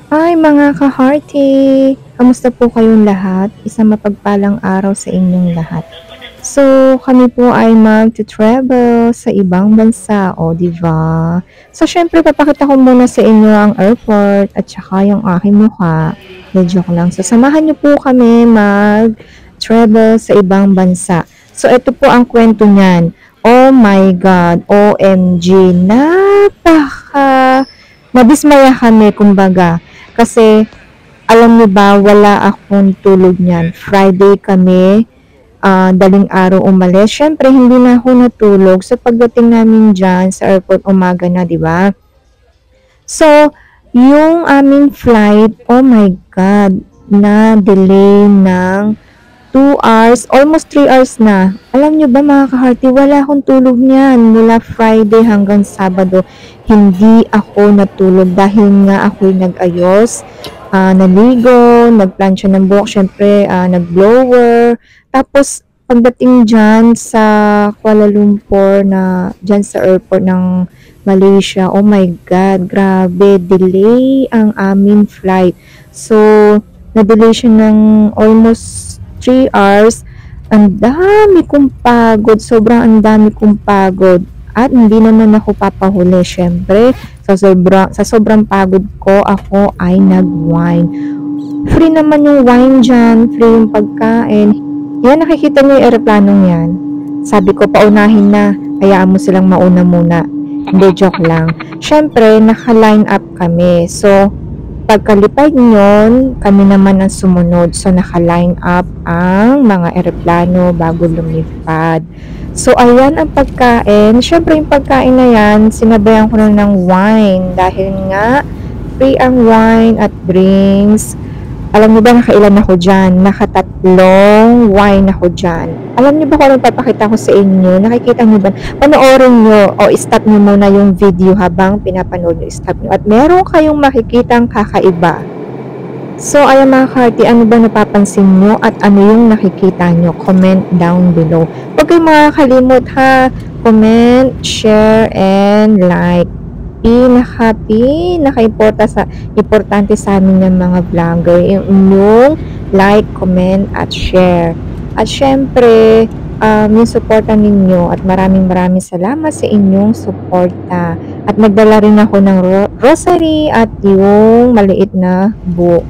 Hi mga ka-hearty! Kamusta po kayong lahat? Isang mapagpalang araw sa inyong lahat. So, kami po ay mag-travel sa ibang bansa, o di ba? So, syempre papakita ko muna sa inyo ang airport at saka yung aking mukha. De joke lang. So, samahan niyo po kami mag-travel sa ibang bansa. So, ito po ang kwento niyan. Oh my God! OMG! Nadismaya kami, kumbaga. Kasi, alam niyo ba, wala akong tulog niyan. Friday kami, daling araw umalis. Siyempre, hindi na ako natulog. So, pagdating namin dyan sa airport, umaga na, di ba? So, yung aming flight, oh my God, na delay ng 2 hours, almost 3 hours na. Alam nyo ba mga ka-hearty, wala akong tulog niyan mula Friday hanggang Sabado. Hindi ako natulog dahil nga ako'y nag-ayos, naligo, nagplansya ng buhok, syempre nag-blower. Tapos pagdating dyan sa Kuala Lumpur, na dyan sa airport ng Malaysia, oh my God, grabe, delay ang aming flight. So, na-delay siya ng almost 3 hours. Ang dami kong pagod, sobrang ang dami kong pagod. At hindi naman ako papahuli, syempre. Sa sobrang pagod ko, ako ay nag-wine. Free naman yung wine dyan, free yung pagkain. Yan, nakikita niyo yung aeroplanong yan. Sabi ko, paunahin na, hayaan mo silang mauna muna. Hindi, joke lang. Syempre, naka-line up kami. So, pagkalipad nyon, kami naman ang sumunod. So, naka-line up ang mga eroplano bago lumipad. So, ayan ang pagkain. Syempre, yung pagkain na yan, sinabayan ko na ng wine. Dahil nga, free ang wine at drinks. Alam niyo ba, nakailan ako dyan? Nakatatlong wine ako dyan. Alam niyo ba kung anong papakita ko sa inyo? Nakikita niyo ba? Panoorin niyo o stop niyo muna yung video habang pinapanood niyo. Stop niyo. At meron kayong makikitang kakaiba. So, ayan mga ka-hearty, ano ba napapansin nyo at ano yung nakikita nyo? Comment down below. Huwag kayong makakalimot ha. Comment, share, and like. Importante sa amin ng mga vlogger yung inyong like, comment, at share. At syempre, yung suporta ninyo at maraming salamat sa inyong suporta. At nagdala rin ako ng rosary at yung maliit na book.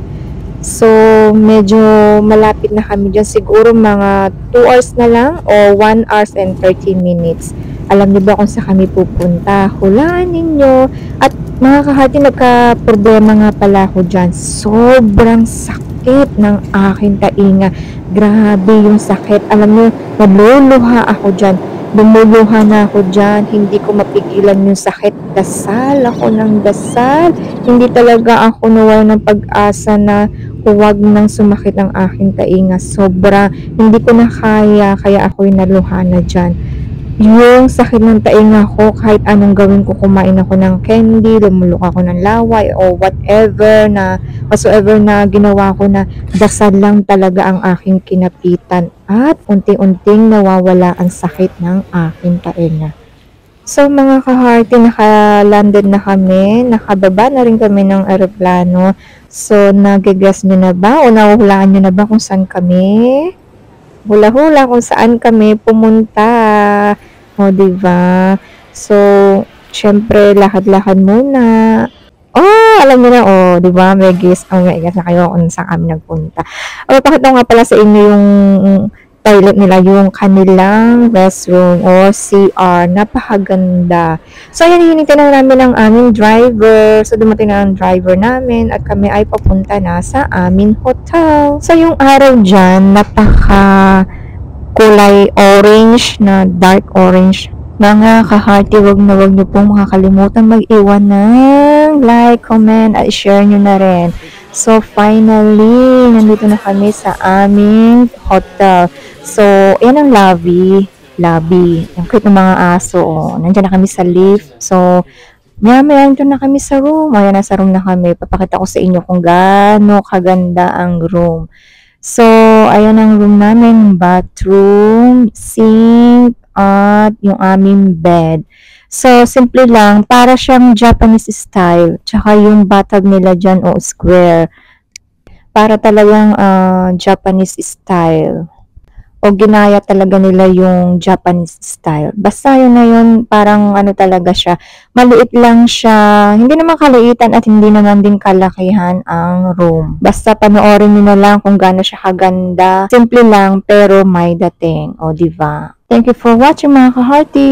So, medyo malapit na kami dyan. Siguro mga 2 hours na lang o 1 hours and 30 minutes. Alam niyo ba kung saan kami pupunta? Hulaan ninyo. At mga ka-hearty, nagka-problema nga pala ako dyan. Sobrang sakit ng aking tainga. Grabe yung sakit. Alam niyo, naluluha ako dyan. Lumuluha na ako dyan. Hindi ko mapigilan yung sakit. Dasal ako ng dasal. Hindi talaga ako nawala ng pag-asa na huwag nang sumakit ang aking tainga. Sobra, hindi ko na kaya ako'y naluha na dyan. Yung sakit ng tainga ko, kahit anong gawin ko, kumain ako ng candy, lumulok ako ng laway, o whatsoever na ginawa ko, na dasal lang talaga ang aking kinapitan. At unti-unting nawawala ang sakit ng aking tainga. So mga ka-hearty, naka-landed na kami, nakababa na rin kami ng aeroplano. So nag-guess nyo na ba o nahuhulaan nyo na ba kung saan kami? Hula-hula kung saan kami pumunta. O diba? So, syempre, lakad-lakad muna. Oh, alam niyo na, diba? May guess na kayo kung saan kami nagpunta. Pakita ko nga pala sa inyo yung toilet nila, yung kanilang restroom o CR. Napakaganda. So, ayan, hinintay na namin ang aming driver. So, dumating na ang driver namin at kami ay papunta na sa aming hotel. So, yung araw dyan, kulay orange na dark orange. Mga ka-hearty, wag niyo pong makakalimutan mag-iwan ng like, comment, at share nyo na rin. So, finally, nandito na kami sa aming hotel. So, yan ang lobby. Yung cute ng mga aso. Nandiyan na kami sa lift. So, maya nandyan na kami sa room. Ayan, nasa room na kami. Papakita ko sa inyo kung gaano kaganda ang room. So, ayan ang room namin. Bathroom, sink, at yung aming bed. So, simple lang, para siyang Japanese style. Tsaka yung bathtub nila dyan, square. Para talagang Japanese style. O ginaya talaga nila yung Japanese style. Basta yun na yun, parang talaga siya. Maliit lang siya. Hindi naman kaliitan at hindi naman din kalakihan ang room. Basta panoorin niyo na lang kung gaano siya kaganda. Simple lang pero may dating. O, diba? Thank you for watching mga ka-hearty.